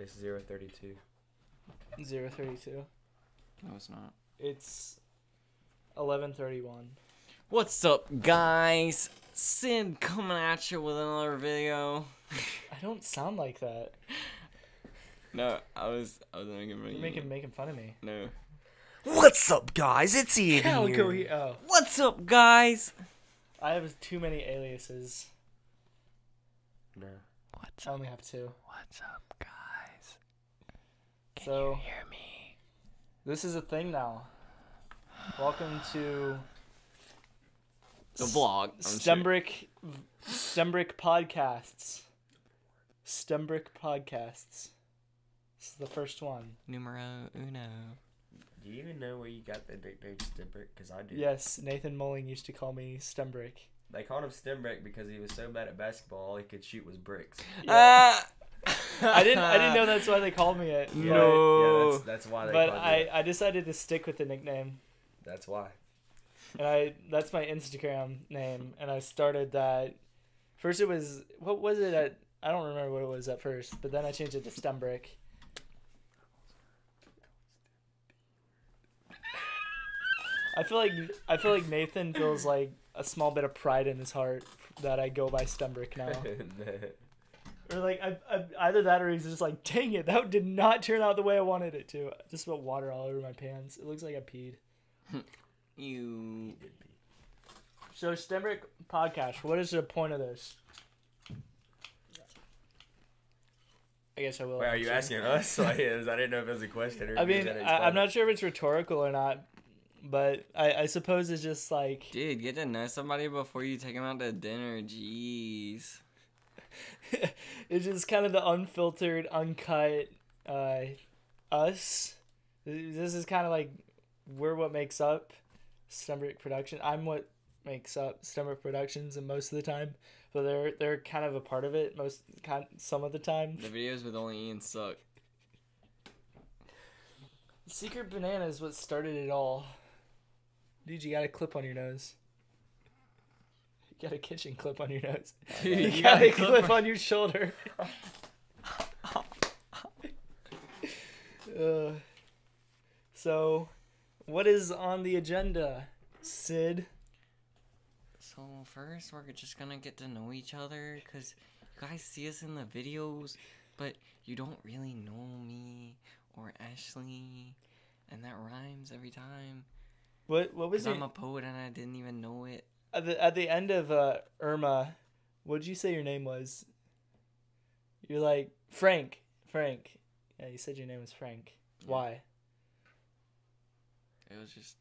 It's 032. 032. No, it's not. It's 11:31. What's up, guys? Sid coming at you with another video. I don't sound like that. No, I was making fun of You're you. making fun of me. No. What's up, guys? It's Ian Calico here. here. Oh, What's up, guys? I have too many aliases. No. What's I only have 2. What's up, guys? So Hear me? this is a thing now. Welcome to The vlog. Stembrick Podcasts. Stembrick Podcasts. This is the first one. Numero uno. Do you even know where you got the nickname Stembrick? Because I do. Yes, Nathan Mulling used to call me Stembrick. They called him Stembrick because he was so bad at basketball, all he could shoot was bricks. Yeah. I didn't know that's why they called me it. No. Yeah, that's why they But called you it. I decided to stick with the nickname. That's why. And that's my Instagram name, and I started that. First it was, what was it at, I don't remember what it was at first, but then I changed it to Stembrick. I feel like Nathan feels like a small bit of pride in his heart that I go by Stembrick now. Or like I either that or he's just like, dang it, that did not turn out the way I wanted it to. I just spilled water all over my pants. It looks like I peed. You. So Stembrick Podcast, what is the point of this? I guess I will. Wait, are you answer. asking us? Like, I didn't know if it was a question or I if you mean, was gonna I'm explain. not sure if it's rhetorical or not, but I suppose it's just like Dude, get to know somebody before you take them out to dinner. Jeez. it's just kind of the unfiltered, uncut us. This is kind of like we're what makes up Stembrick Production. I'm what makes up Stembrick Productions, and most of the time, but they're kind of a part of it some of the time. The videos with only Ian suck. Secret Banana is what started it all. Dude, you got a clip on your nose. You got a kitchen clip on your nose. Dude, You got a clip on your shoulder. So, what is on the agenda, Sid? So first, we're just gonna get to know each other, cause you guys see us in the videos, but you don't really know me or Ashley, and that rhymes every time. What was 'Cause it? I'm a poet and I didn't even know it. At the end of Irma, what did you say your name was? You're like Frank. Frank. Yeah, you said your name was Frank. Yeah. Why? It was just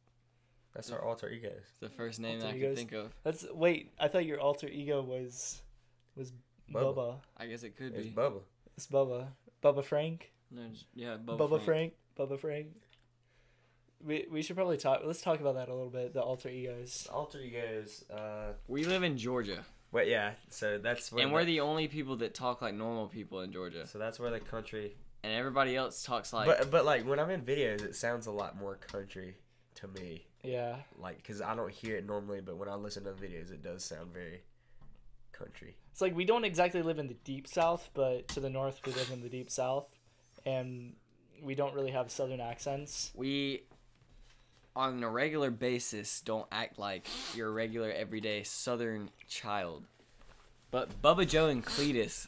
That's our alter egos. the first name that I Alter could egos. think of. Wait. I thought your alter ego was Bubba. Bubba. I guess it could It's be. Bubba. It's Bubba. Bubba Frank. No, yeah, Bubba Frank. Bubba Frank. We should probably talk. Let's talk about that a little bit. The alter egos. Alter egos. We live in Georgia, But yeah, so that's where and we're the only people that talk like normal people in Georgia, so that's where the country. and everybody else talks like. But like when I'm in videos, it sounds a lot more country to me. Yeah. Like, because I don't hear it normally, but when I listen to the videos, it does sound very country. It's like we don't exactly live in the deep south, but to the north we live in the deep south, and we don't really have southern accents. We, on a regular basis, don't act like your regular everyday southern child. But Bubba Joe and Cletus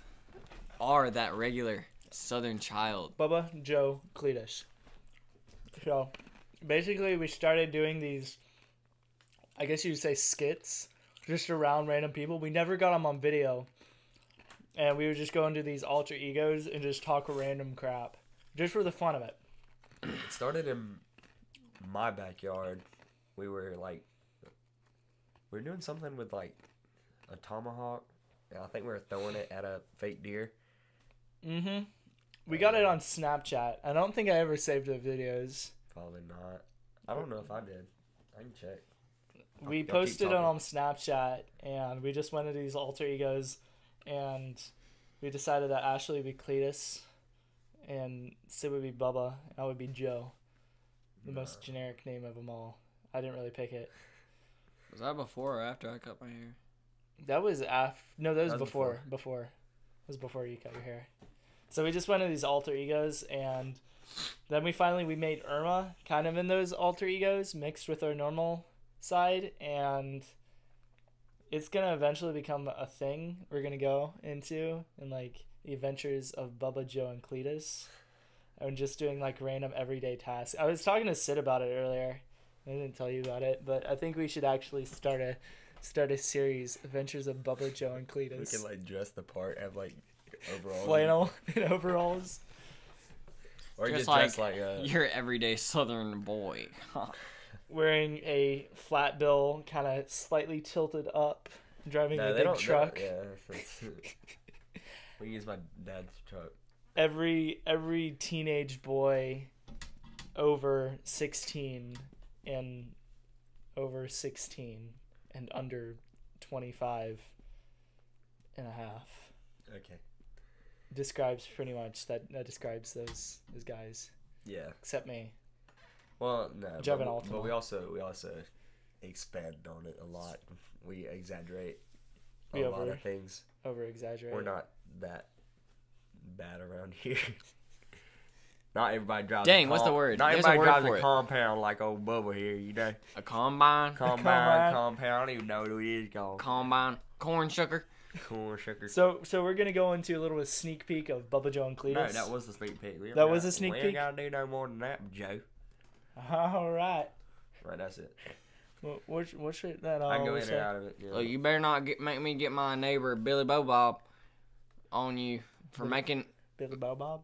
are that regular southern child. Bubba, Joe, Cletus. So, basically we started doing these, I guess you'd say skits, just around random people. We never got them on video. And we would just go into these alter egos and just talk random crap. Just for the fun of it. It started in my backyard. We were doing something with like a tomahawk. And I think we were throwing it at a fake deer. Mm-hmm. We got it on Snapchat. I don't think I ever saved the videos. Probably not. I don't know if I did. I can check. We Y'all keep posted it talking. on Snapchat, and we just went into these alter egos, and we decided that Ashley would be Cletus, and Sid would be Bubba, and I would be Joe. The most generic name of them all. I didn't really pick it. Was that before or after I cut my hair? That was No, that was That was before. Before. It was before you cut your hair. So we just went to these alter egos, and then we made Irma kind of in those alter egos mixed with our normal side, and it's gonna eventually become a thing we're gonna go into, and like the adventures of Bubba, Joe, and Cletus. And just doing like random everyday tasks. I was talking to Sid about it earlier. I didn't tell you about it, but I think we should actually start a series, Adventures of Bubba, Joe, and Cletus. We can like dress the part, have like overalls, flannel and overalls, or Just just dress like your everyday Southern boy. wearing a flat bill, kind of slightly tilted up, driving a big truck. We use my dad's truck. Every teenage boy over 16 and under 25 and a half Okay. describes pretty much that describes those guys, Yeah. except me. Well, no. Jevin But Altima. we also expand on it a lot. We exaggerate a We lot of things. Over exaggerate. We're not that bad around here. Not everybody drives. Dang, what's the word? Not There's a everybody word drives for a it. compound like old Bubba here. You know, A combine. compound. I don't even know what it is called. Combine. Corn shucker. Corn sugar. So we're gonna go into a little bit sneak peek of Bubba, Joe, and Cletus. No, that was the sneak peek. That was a sneak we peek? ain't gotta do no more than that, Joe. All right. Right, that's it. What should that? I can go always in say? and out of it. Yeah. Look, you better not make me get my neighbor Billy Bob on you for making Billy Bob Bob.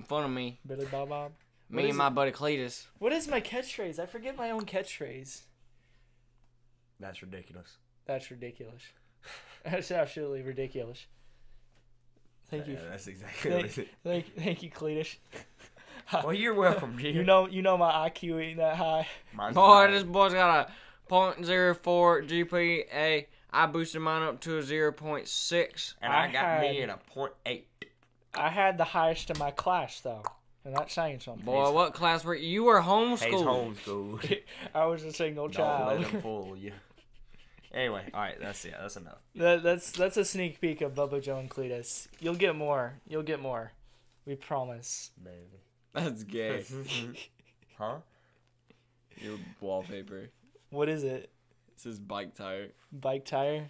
fun of me. Billy Bob Bob. Me and my buddy Cletus. What is my catchphrase? I forget my own catchphrase. That's ridiculous. That's ridiculous. That's absolutely ridiculous. Thank you. Yeah, that's exactly what it is. Thank you, Cletus. Well, you're welcome, G. You know my IQ ain't that high. Mine's Boy, high. this boy's got a .04 GPA. I boosted mine up to a 0.6. And I I got me had- in a 0.8. I had the highest in my class though, and that's saying something. Boy, what class were you? You were He's homeschooled. homeschooled. I was a single Don't let child. him fool you. Anyway, all right, that's it. That's enough. That's a sneak peek of Bubba, Joe, and Cletus. You'll get more. We promise. Maybe. That's gay. Huh? Your wallpaper. What is it? It says bike tire. Bike tire.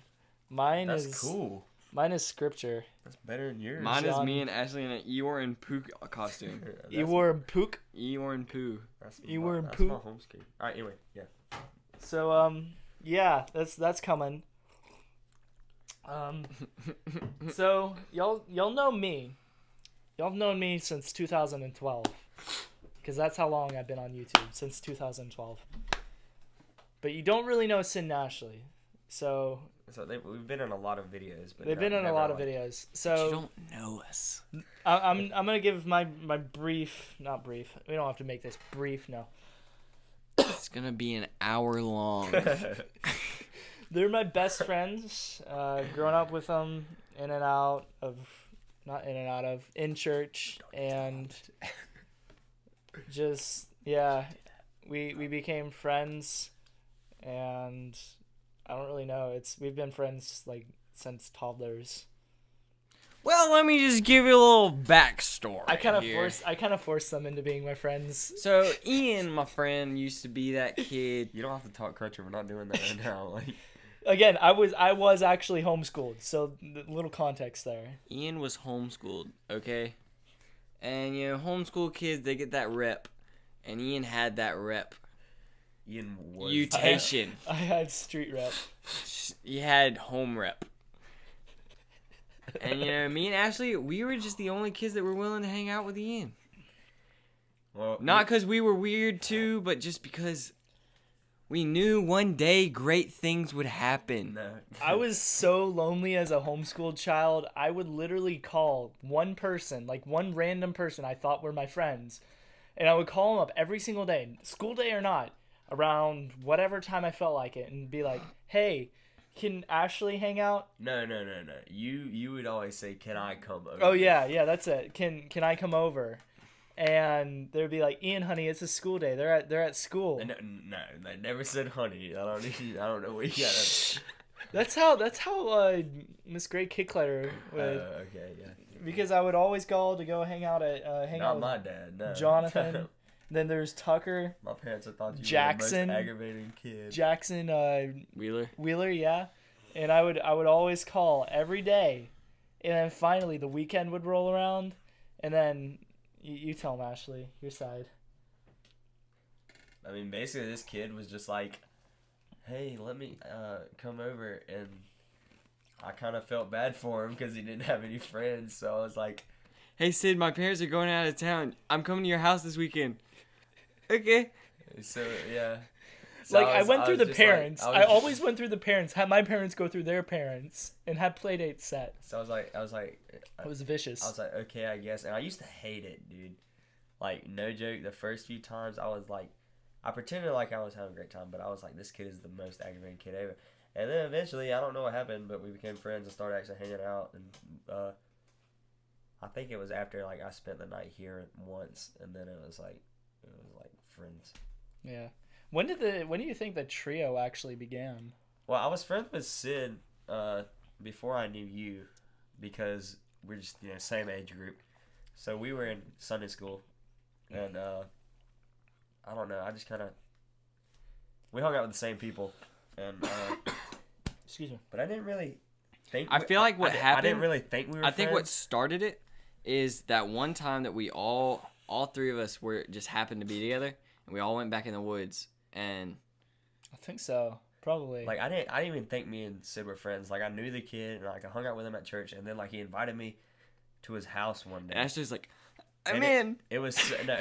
Mine That's is cool. Mine is scripture. That's better than yours. Mine is John. me and Ashley in an Eeyore and Pooh costume. You wore a pook. Eeyore and Pooh. you were in That's poop. my home ski. All right, anyway, yeah. So yeah, that's coming. So y'all know me. Y'all have known me since 2012, because that's how long I've been on YouTube, since 2012. But you don't really know Sid and Ashley, so We've been in a lot of videos, but they've been in a lot of videos. So You don't know us. I'm gonna give my brief, not brief. We don't have to make this brief. No, It's gonna be an hour long. they're my best friends. Growing up with them, in church, and just yeah, we became friends, and I don't really know. We've been friends like since toddlers. Well, let me just give you a little backstory. I kind here. of forced them into being my friends. So Ian, my friend, used to be that kid. You don't have to talk crutcher. We're not doing that right now. Like, Again, I was actually homeschooled, so little context there. Ian was homeschooled, okay? And you know, homeschool kids, they get that rep, and Ian had that rep. Ian was. Mutation. I had street rep. You had home rep. And you know, me and Ashley, we were just the only kids that were willing to hang out with Ian. Well, Not because we were weird too, but just because we knew one day great things would happen. No. I was so lonely as a homeschooled child. I would literally call one person, like one random person I thought were my friends, and I would call them up every single day, school day or not, around whatever time I felt like it, and be like, "Hey, can Ashley hang out?" No. You would always say, "Can I come over?" Oh yeah, that's it. Can I come over? And they'd be like, "Ian, honey, it's a school day. They're at school." No, they never said honey. I don't know what you got. That's how Miss Gray Kickletter would. Okay, yeah. because I would always call to go hang out Not with my dad. No. Jonathan. Then there's Tucker, My parents have thought you Jackson. were the most aggravating kid. Jackson, Wheeler. yeah. And I would always call every day, and then finally the weekend would roll around, and then you tell them, Ashley, your side. I mean, basically, this kid was just like, "Hey, let me come over," and I kind of felt bad for him because he didn't have any friends. So I was like, Hey Sid, my parents are going out of town. I'm coming to your house this weekend. Okay. so yeah. So Like, I went through was the just like- parents. was I just- always went through the parents. Had my parents go through their parents and had play dates set. So I was like, It was vicious. I was like, okay, I guess. And I used to hate it, dude. Like, no joke. The first few times, I was like, I pretended like I was having a great time, but I was like, this kid is the most aggravating kid ever. And then eventually, I don't know what happened, but we became friends and started actually hanging out. And I think it was after like I spent the night here once, and then it was like friends. Yeah. When do you think the trio actually began? Well, I was friends with Sid before I knew you, because we're just same age group. So we were in Sunday school, and I don't know. I just kind of we hung out with the same people, and Excuse me. but I didn't really think. I feel like what I happened. didn't really think we were. I think what friends. started it is that one time that we all three of us were just happened to be together, and we all went back in the woods. And I think so. Probably. Like I didn't even think me and Sid were friends. Like I knew the kid, and like I hung out with him at church, and then like he invited me to his house one day. Ashley's like, I'm And in. It was no,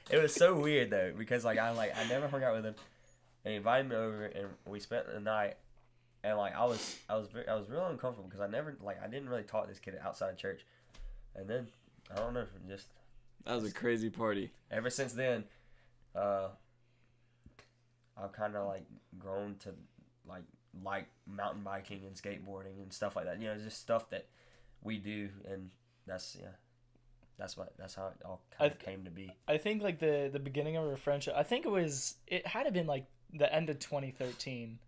it was so weird though, because like I never hung out with him, and he invited me over, and we spent the night, and like I was real uncomfortable because I didn't really talk to this kid outside of church, and then I don't know, just That was a crazy party. ever since then, I've kind of like grown to like mountain biking and skateboarding and stuff like that. Just stuff that we do, and that's how it all kind of came to be. I think like the beginning of our friendship. I think it had to been like the end of 2013.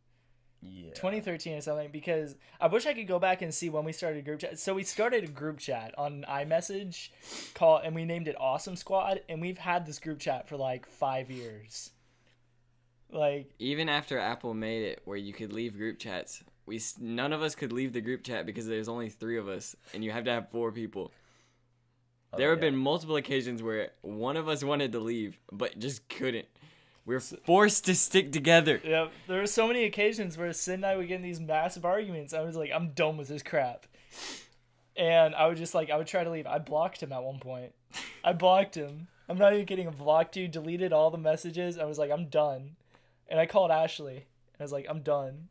Yeah. 2013 or something, because I wish I could go back and see when we started a group chat. So we started a group chat on iMessage and we named it Awesome Squad, and we've had this group chat for like 5 years. Like, Even after Apple made it where you could leave group chats, none of us could leave the group chat because there's only 3 of us, and you have to have 4 people. There have been multiple occasions where one of us wanted to leave, but just couldn't. We're forced to stick together. yeah, there were so many occasions where Sid and I would get in these massive arguments. I was like, I'm done with this crap. And I would try to leave. I blocked him at one point. I blocked him. I'm not even kidding. I blocked you, deleted all the messages. I was like, I'm done. And I called Ashley. I was like, I'm done.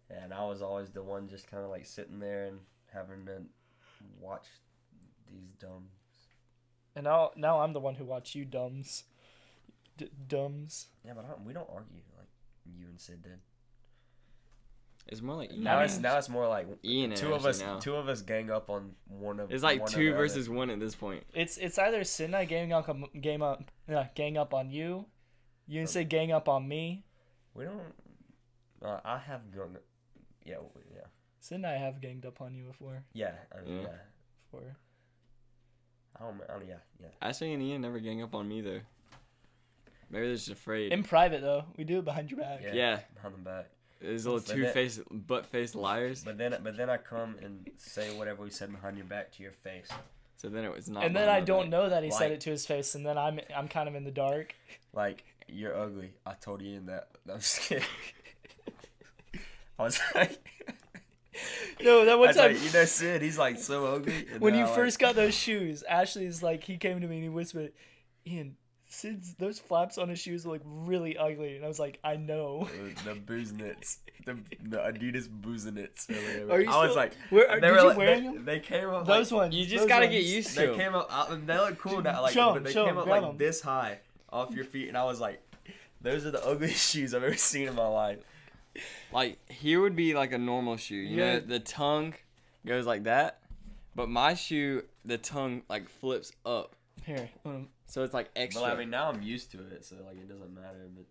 And I was always the one just kind of like sitting there and having to watch these dumb. And now I'm the one who watched you dumbs. Dumbs. Yeah, but we don't argue like you and Sid did. It's more like Now it's more like Ian and two of Ashley us now. two of us gang up on one of. It's like one 2 of the versus other. 1 at this point. It's either Sid and I gang up on you. You and Sid gang up on me. We don't. I have gone. Yeah. Sid and I have ganged up on you before. Yeah. I mean, Yeah. yeah. Before. I don't. Yeah. Ashley and Ian never gang up on me though. Maybe they're just afraid. In private though, we do it behind your back. Yeah. Behind the back. These little But then- two-faced, butt-faced liars. But then I come and say whatever we said behind your back to your face. So then it was not. And then behind I my don't back. know that he said Like- it to his face, and then I'm kind of in the dark. Like, you're ugly. I told Ian that. No, I'm just kidding. I was like, No, that I one was time like, Sid, he's like so ugly. And when then you I, like, first got those shoes, Ashley's like, he came to me and he whispered, "Ian, Sid's those flaps on his shoes look really ugly," and I was like, "I know." the booznits, the Adidas booznits or whatever. Are you I was still- like, Where they did were you like, wearing them? they came up Those like, ones. You just those gotta ones. get used to They 'em. came up, and they look cool now. Like, Show 'em, but they show 'em, came up grab like 'em. this high off your feet, and I was like, those are the ugliest shoes I've ever seen in my life. Like here would be like a normal shoe. You know, Yeah. the tongue goes like that, but my shoe, the tongue like flips up, Here, so it's like extra, But I mean, now I'm used to it, so like it doesn't matter. But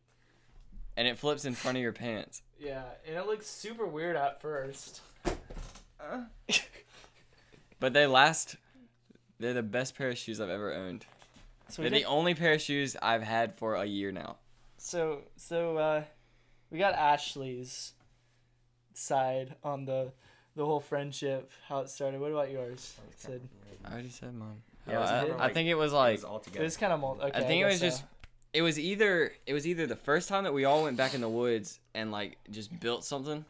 and it flips in front of your pants. yeah, and it looks super weird at first. But they last. They're the best pair of shoes I've ever owned. So They're the only pair of shoes I've had for a year now. We got Ashley's side on the whole friendship, how it started. What about yours, Sid? I already said mine. Yeah, it was kinda I think it was like. It was all It together. was kind of okay. I think it was guess just. It was either the first time that we all went back in the woods and like just built something,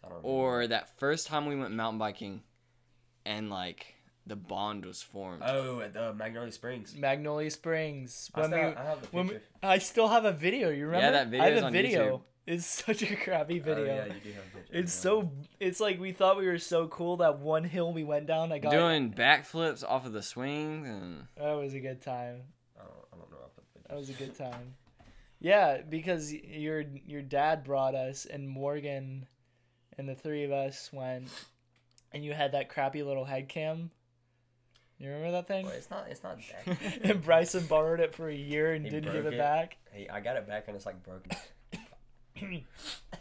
I don't know. or that first time we went mountain biking, and like the bond was formed. Oh, at the Magnolia Springs. Magnolia Springs. I have the picture. I still have a video. You remember? Yeah, that I video's have a on video. It's such a crappy video. Oh, yeah, you do have a picture. It's so. It's like we thought we were so cool that one hill we went down. I got. Doing backflips off of the swings and. That was a good time. I don't know. I'll put the picture. That was a good time. Yeah, because your dad brought us, and Morgan and the three of us went, and you had that crappy little head cam. You remember that thing? Well, it's not that. And Bryson borrowed it for a year and He didn't give broke it it. back. Hey, I got it back and it's like broken.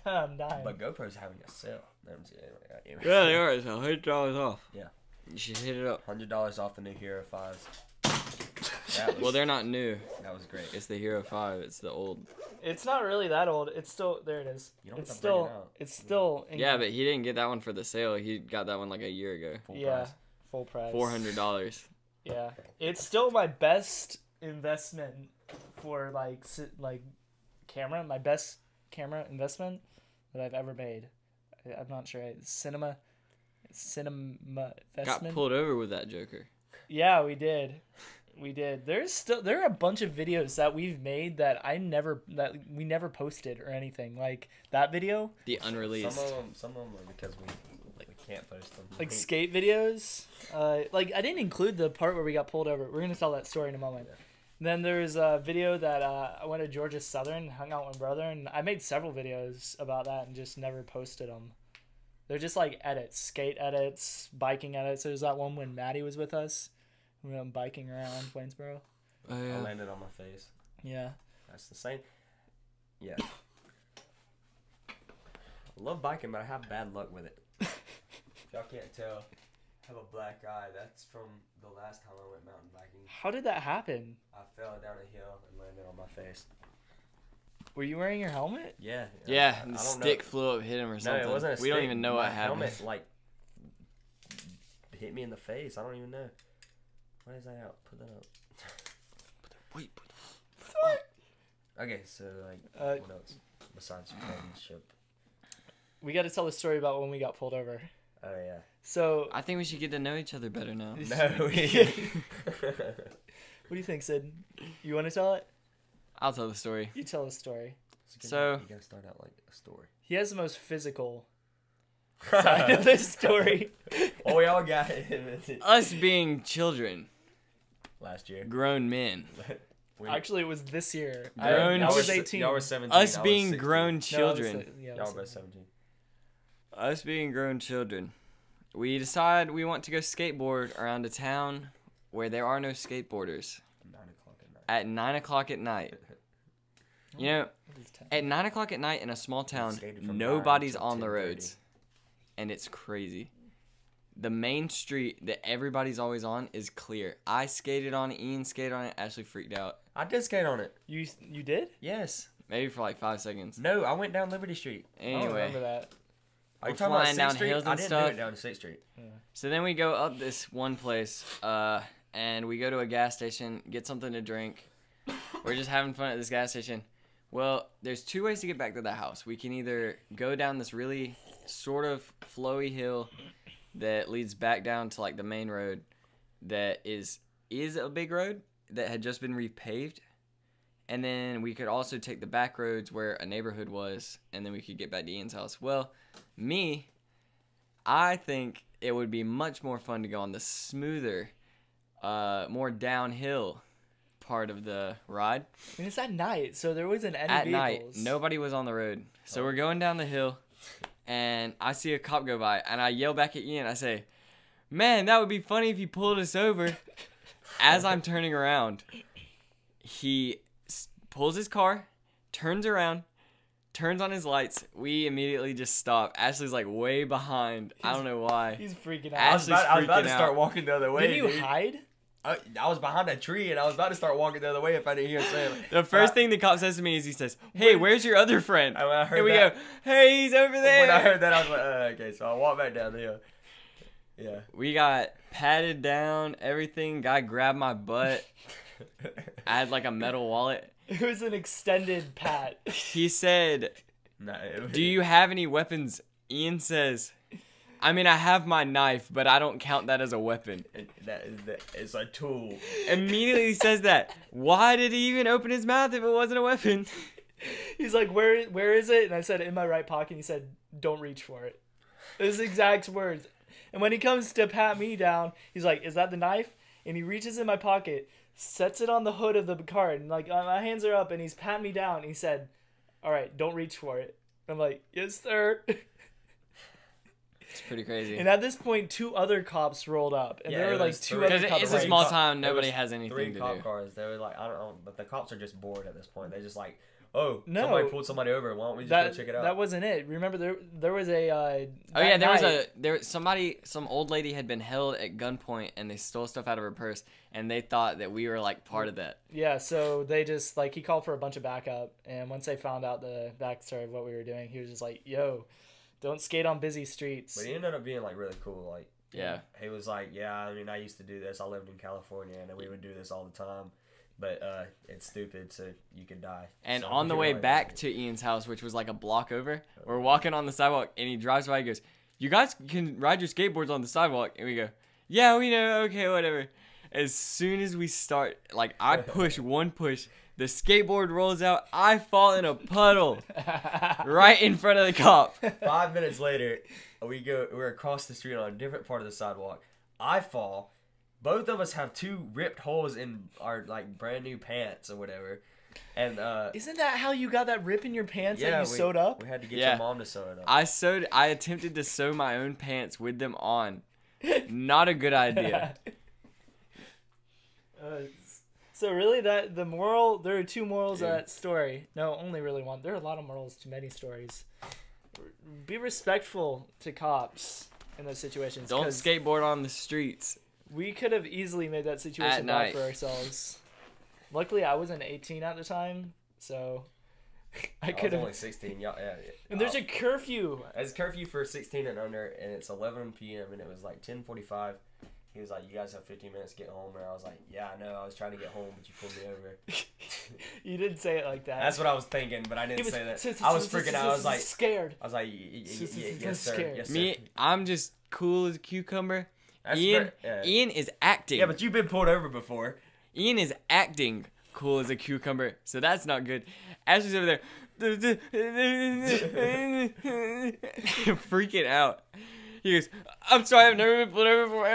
I'm dying. But GoPro's having a sale. Yeah, they are. It's $100 off. Yeah. You should hit it up. $100 off the new Hero 5s. Well, they're not new. That was great. It's the Hero 5. It's the old. It's not really that old. It's still there. It is. You don't It's have to bring it still. out. It's still. Yeah, but he didn't get that one for the sale. He got that one like a year ago. Full yeah, price. full price. $400. Yeah, it's still my best investment for like camera. My best camera investment that I've ever made. I'm not sure. Cinema Got investment. pulled over with that Joker. Yeah, we did. There are a bunch of videos that we've made that we never posted or anything. Like that video, The unreleased. Some of them are because we can't post them. like skate videos. Like I didn't include the part where we got pulled over. We're gonna tell that story in a moment. Then there's a video that I went to Georgia Southern, hung out with my brother, and I made several videos about that and just never posted them. They're just like edits, skate edits, biking edits. There's that one when Maddie was with us. We went biking around Waynesboro. Oh, I yeah. landed on my face. Yeah. That's the same. Yeah. I love biking, but I have bad luck with it. If y'all can't tell, I have a black eye. That's from the last time I went mountain biking. How did that happen? I fell down a hill and landed on my face. Were you wearing your helmet? Yeah. Yeah, I the don't stick know. flew up, hit him or No, something. it wasn't a stick. We don't even know My what happened. helmet, like, hit me in the face. I don't even know. Why is that out? Put that up. Wait, Okay, so, like, what else besides friendship? We got to tell the story about when we got pulled over. Oh, yeah. So, I think we should get to know each other better now. No. what do you think, Sid? You want to tell it? I'll tell the story. You tell the story. So- you gotta start out like a story. He has the most physical side of this story. Oh, we all got it Us being children, last year. grown men. Actually, it was this year. Grown- I was Y'all 18. Y'all were 17. Us I was being 16. grown No, I was children. yeah, I Y'all was both 17. Us being grown children. We decide we want to go skateboard around a town where there are no skateboarders 9 o'clock at night. at 9 o'clock at night. You know, It was 10. at 9 o'clock at night in a small town, skated from 9 nobody's till on the 10:30. roads. And it's crazy. The main street that everybody's always on is clear. I skated on it, Ian skated on it, Ashley freaked out. I did skate on it. You did? Yes. Maybe for like 5 seconds. No, I went down Liberty Street. I don't remember Anyway, that. Are you We're talking about flying down 6th Street? hills I and didn't stuff. do it down 6th Street. so then we go up this one place, and we go to a gas station, get something to drink. We're just having fun at this gas station. Well, there's two ways to get back to the house. We can either go down this really sort of flowy hill that leads back down to like the main road that is a big road that had just been repaved. And then we could also take the back roads where a neighborhood was, and then we could get back to Ian's house. Well, I think it would be much more fun to go on the smoother, more downhill part of the ride. I mean, it's at night, so there wasn't any At vehicles. night, nobody was on the road. So we're going down the hill, and I see a cop go by, and I yell back at Ian. I say, "Man, that would be funny if you pulled us over." As I'm turning around, he pulls his car, turns around, turns on his lights. We immediately just stop. Ashley's like way behind. I don't know why. He's freaking I out. was about freaking to out. start walking the other way. Didn't you dude. hide? I was behind a tree and I was about to start walking the other way if I didn't hear him say it. The first thing the cop says to me is he says, "Hey, where's your other friend?" And when I heard And we that, go, "Hey, he's over there." when I heard that, I was like, okay. So I walked back down the hill. Yeah. We got patted down, everything. Guy grabbed my butt. I had like a metal wallet. It was an extended pat. He said, Nah, "Do you have any weapons?" Ian says, "I mean, I have my knife, but I don't count that as a weapon." It's a tool. Immediately says that. Why did he even open his mouth if it wasn't a weapon? He's like, where is it? And I said, in my right pocket. And he said, don't reach for it. His exact words. And when he comes to pat me down, he's like, is that the knife? And he reaches in my pocket, sets it on the hood of the cart, and like my hands are up, and he's patting me down. And he said, all right, don't reach for it. I'm like, yes, sir. It's pretty crazy. And at this point, 2 other cops rolled up, and Yeah, there were it like was 2 three- other Because cops. it's a Three small cop- town, there nobody was has anything 3 to cop do. cars. They were like, I don't know, but the cops are just bored at this point. They just like, oh, No. somebody pulled somebody over. Why don't we just That, go check it out? that wasn't it. Remember, there was a. Oh yeah, some old lady had been held at gunpoint and they stole stuff out of her purse and they thought that we were like part of that. Yeah, so they just like he called for a bunch of backup, and once they found out the backstory of what we were doing, he was just like, "Yo, don't skate on busy streets." But he ended up being like really cool. Like, Yeah. he was like, yeah, I mean, I used to do this. I lived in California, and we would do this all the time. But it's stupid, so you could die. And So on the you're way like, back to Ian's house, which was like a block over, we're walking on the sidewalk and he drives by and goes, "You guys can ride your skateboards on the sidewalk." And we go, "Yeah, we know. Okay, whatever." As soon as we start, like I push one push, the skateboard rolls out. I fall in a puddle right in front of the cop. 5 minutes later, we're across the street on a different part of the sidewalk. I fall. Both of us have 2 ripped holes in our like brand new pants or whatever. And Isn't that how you got that rip in your pants that you we sewed up? We had to get Yeah. your mom to sew it up. I attempted to sew my own pants with them on. Not a good idea. So really, that the moral, there are 2 morals of that story. No, only really one. There are a lot of morals to many stories. Be respectful to cops in those situations. Don't 'cause skateboard on the streets. We could have easily made that At situation bad night. for ourselves. Luckily, I wasn't 18 at the time, so I I could was only have. 16. Yeah. And there's a curfew. It's curfew for 16 and under, and it's 11 p.m. and it was like 10:45. He was like, "You guys have 15 minutes to get home," and I was like, "Yeah, I know. I was trying to get home, but you pulled me over." You didn't say it like that. That's what I was thinking, but I didn't He say that. was I was freaking out. I was like, scared. yes, sir. Scared. Yes, sir. Me, I'm just cool as a cucumber. That's Ian, yeah. Ian is acting. Yeah, but you've been pulled over before. Ian is acting cool as a cucumber, so that's not good. Ashley's over there freaking out. He goes, "I'm sorry, I've never been pulled over before."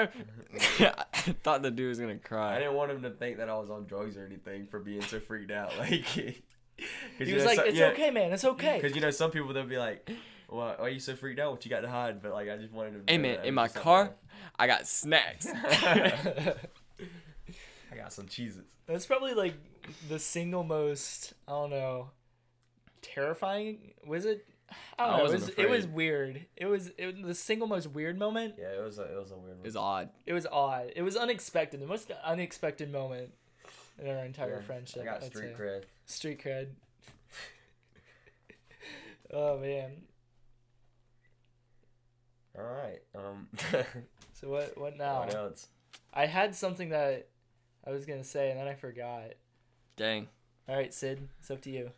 I thought the dude was gonna I cry. didn't want him to think that I was on drugs or anything for being so freaked out. Like, He was like, "It's okay, man. It's okay." Because some people they'll be like, "Why are you so freaked out? What you got to hide?" But like, I just wanted him to Hey know man, that in it my was just car, something I got snacks. else. I got some cheeses. That's probably like the single most, I don't know, terrifying. Was it? I don't I know. wasn't It was afraid. weird. It was the single most weird moment. Yeah, it was a weird one. It's odd. It was odd. It was unexpected. The most unexpected moment in our entire Yeah, friendship. I got I'd street say. cred. Street cred. Oh man. All right. So what now? What else? I had something that I was gonna say and then I forgot. Dang. All right, Sid, it's up to you.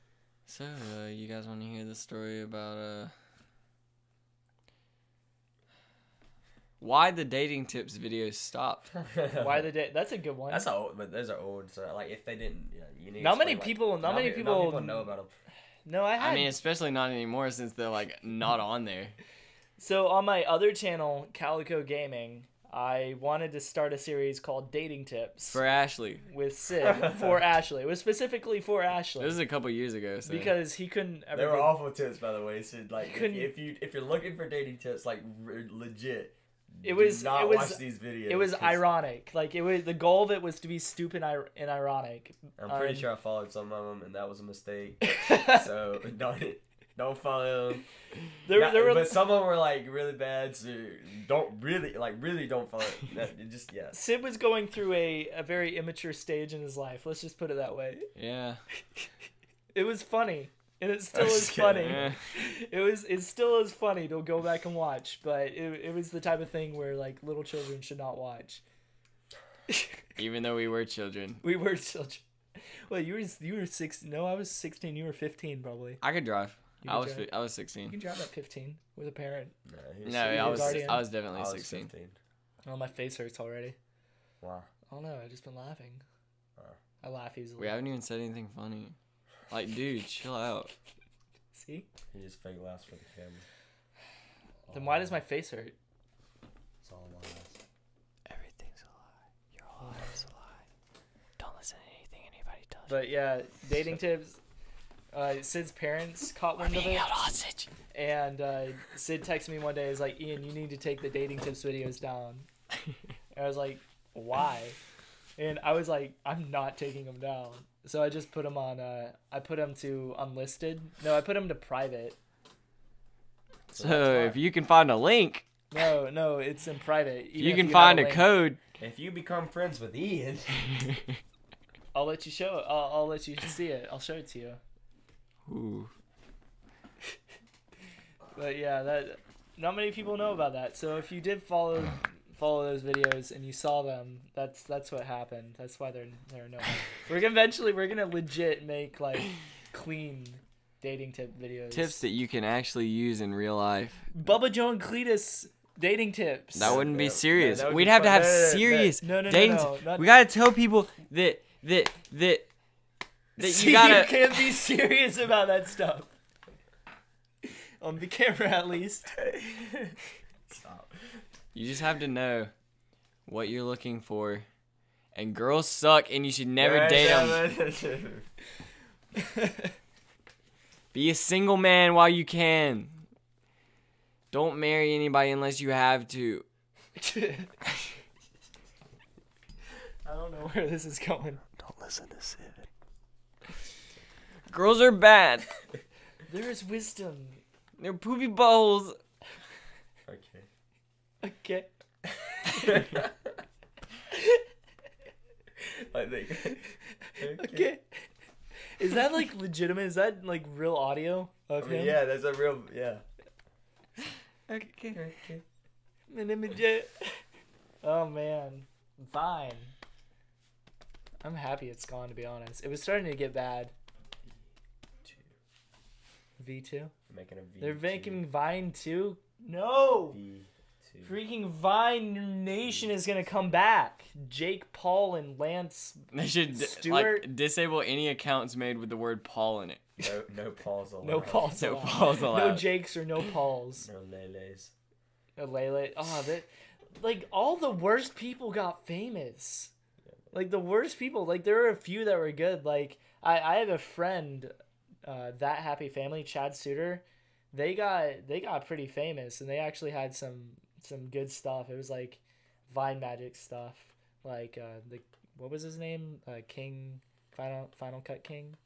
So, you guys want to hear the story about why the dating tips videos stopped? Why the day? That's a good one. That's old, but those are old. So like, if they didn't, you need. to Not many explain, people- Like, not many people- know about them. No, I had. I mean, especially not anymore since they're like not on there. So on my other channel, Calico Gaming, I wanted to start a series called Dating Tips For Ashley. with Sid for Ashley. It was specifically for Ashley This is a couple years ago. So. because he couldn't ever. They were get- awful tips, by the way. So like, Couldn't- if you're looking for dating tips, like legit, It was- do not it was- watch these videos. It was 'cause ironic. Like it was the goal of it was to be stupid and ironic. I'm pretty sure I followed some of them, and that was a mistake. So darn it. Don't follow him. There were But some of them were like really bad, so really don't follow. Just yeah. Sid was going through a very immature stage in his life. Let's just put it that way. Yeah. It was funny, and it still I'm is just kidding. funny. Yeah. It still is funny to go back and watch, but it was the type of thing where like little children should not watch. Even though we were children. We were children. Well, you were 6. No, I was 16. You were 15 probably. I could drive. You I could was drive? I was You 16. can drive at 15 with a parent. No, he was No, he I was was already in. I was definitely I was 16. 15. Oh, my face hurts already. Wow. I don't know. I've just been laughing. I laugh easily. We haven't even said anything funny. Like, dude, chill out. See? He just fake laughs for the camera. Then why does my face hurt? It's all lies. Everything's a lie. Your whole life is a lie. Don't listen to anything anybody tells But yeah, dating tips. Sid's parents caught wind of it, hostage. and Sid texted me one day. He's like, "Ian, you need to take the dating tips videos down." And I was like, "Why?" And I was like, "I'm not taking them down." So I just put them on. I put them to unlisted. No, I put them to private. So that's if you can find a link, No, it's in private. Even you if can have find a link, code. If you become friends with Ian, I'll let you show it. I'll let you see it. I'll show it to you. Ooh. But yeah, that not many people know about that. So if you did follow those videos and you saw them, that's what happened. That's why they're no. We're gonna legit make like clean dating tip videos. Tips that you can actually use in real life. Bubba Joe and Cletus dating tips. That wouldn't be Yeah, serious. that would We'd be have to fun. have No, serious no, dating. not- We gotta tell people that See, you gotta. you can't be serious about that stuff. On the camera, at least. stop. You just have to know what you're looking for. And girls suck, and you should never date them. Be a single man while you can. Don't marry anybody unless you have to. I don't know where this is going. Don't listen to Sid. Girls are bad. There is wisdom. They're poopy buttholes. Okay. Okay. I think. Okay. Is that like legitimate? Is that like real audio of I mean, him? yeah, that's a real yeah. Okay. Oh man, Vine. I'm happy it's gone, to be honest. It was starting to get bad. V2? Making a V. They're making Vine 2? No! V2. Freaking Vine Nation is gonna come back. Jake Paul and Lance. They should Stuart- disable any accounts made with the word Paul in it. No Pauls allowed. No Pauls No allowed. Pauls No allowed. Jakes or no Pauls. No Leles. No Lele. Oh, that. Like, all the worst people got famous. Like, the worst people. Like, there were a few that were good. Like, I have a friend, That Happy Family, Chad Suter. They got pretty famous, and they actually had some good stuff. It was like Vine Magic stuff, like what was his name? King, Final Cut King,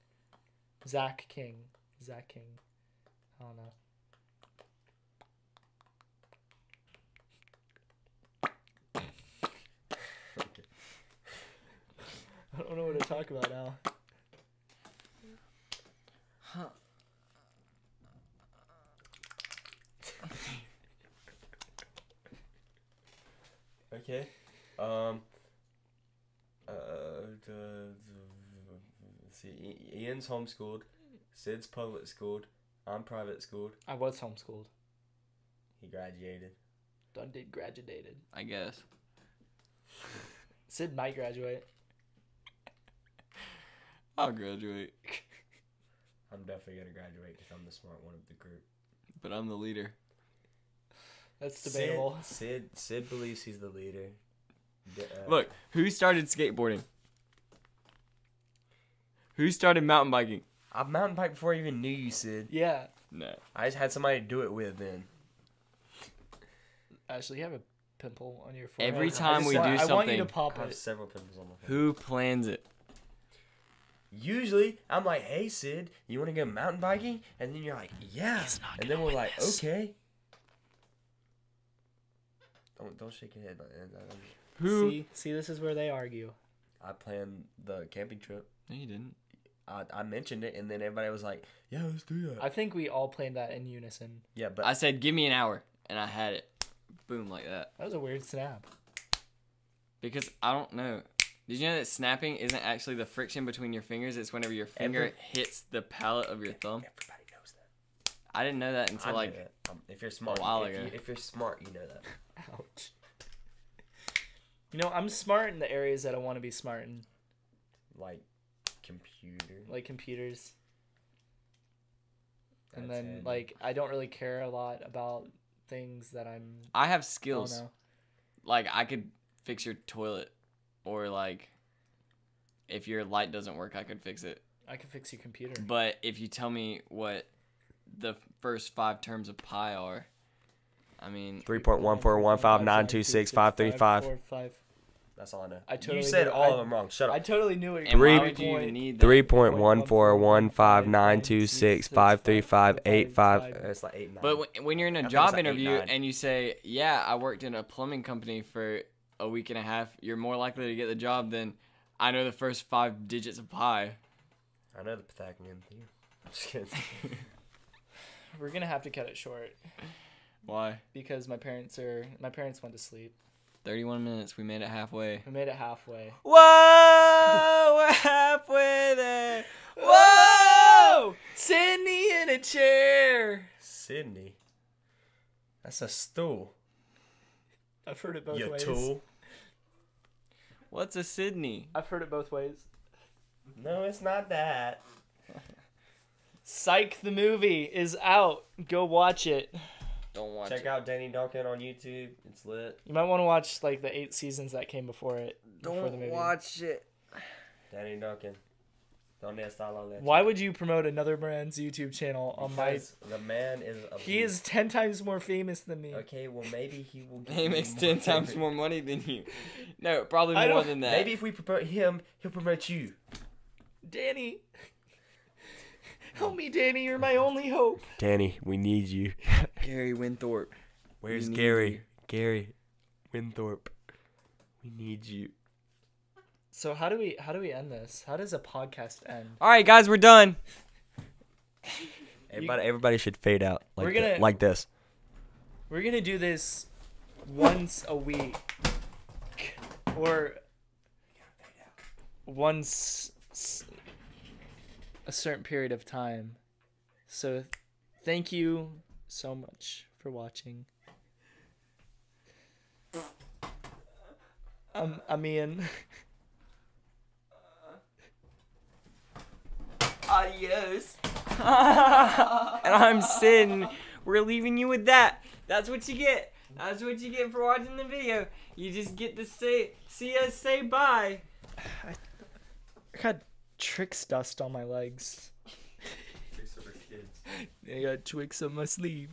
Zach King. I don't know. Okay. I don't know what to talk about now. Okay. See, Ian's homeschooled, Sid's public schooled, I'm private schooled. I was homeschooled. He graduated. Done did graduated. I guess. Sid might graduate. I'll graduate. I'm definitely gonna graduate because I'm the smart one of the group. But I'm the leader. That's debatable. Sid believes he's the leader. Look, who started skateboarding? Who started mountain biking? I mountain biked before I even knew you, Sid. Yeah. No. I just had somebody to do it with then. Ashley, you have a pimple on your forehead. Every time we do I want you to something- pop I have it. several pimples on my face. Who plans it? Usually, I'm like, hey, Sid, you want to go mountain biking? And then you're like, yeah. He's not And gonna then we're win like, this. okay. Don't shake your head like that. See, this is where they argue. I planned the camping trip. No, you didn't. I mentioned it, and then everybody was like, yeah, let's do that. I think we all planned that in unison. Yeah, but I said, give me an hour, and I had it. Boom, like that. That was a weird snap. Because I don't know. Did you know that snapping isn't actually the friction between your fingers? It's whenever your finger hits the palate of your thumb. everybody knows that. I didn't know that until I like know that. If you're smart, while if, ago. if you're smart, you know that. Ouch. You know, I'm smart in the areas that I want to be smart in, Like computer. like computers. And That's then, handy. like, I don't really care a lot about things that I have I don't skills. know. Like I could fix your toilet, or like if your light doesn't work, I could fix it. I can fix your computer. But if you tell me what the first 5 terms of pi are, I mean, 3.14159265355. That's all I know. I totally you said knew- all of them wrong. Shut up. I totally knew it. and why Three- would you need that? 3.1415926535855. It's like 8 9. But when you're in I a think job it's like interview 8, 9. and you say, "Yeah, I worked in a plumbing company for a week and a half," you're more likely to get the job than I know the first 5 digits of pi. I know the Pythagorean theorem. I'm just kidding. We're gonna have to cut it short Why? because my parents went to sleep. 31 minutes. We made it halfway. We made it halfway. Whoa! We're halfway there. Whoa! Sydney in a chair. Sydney. That's a stool. I've heard it both You ways. tool. What's a Sydney? I've heard it both ways. No, it's not that. Psych the movie is out. Go watch it. Don't watch Check it. out Danny Duncan on YouTube. It's lit. You might want to watch like the 8 seasons that came before it. Before the Don't movie. watch it. Danny Duncan. Donde está la leche? Why would you promote another brand's YouTube channel on my? Because the man is a He is 10 times more famous than me. Okay, well maybe he will give He you makes more 10 times favor. more money than you. No, probably I more don't- than that. Maybe if we promote him, he'll promote you. Danny. Help me, Danny. You're my only hope. Danny, we need you. Gary Winthorpe. Where's We need Gary? you. Gary Winthorpe. We need you. So how do we end this? How does a podcast end? All right, guys, we're done. Everybody should fade out like We're gonna- like this. We're gonna do this once a week, or once a certain period of time. So, thank you so much for watching. I'm Ian. Adios. And I'm Sid, and we're leaving you with that. That's what you get. That's what you get for watching the video. You just get to see us say bye. I got Trix dust on my legs. I got Twix on my sleeve.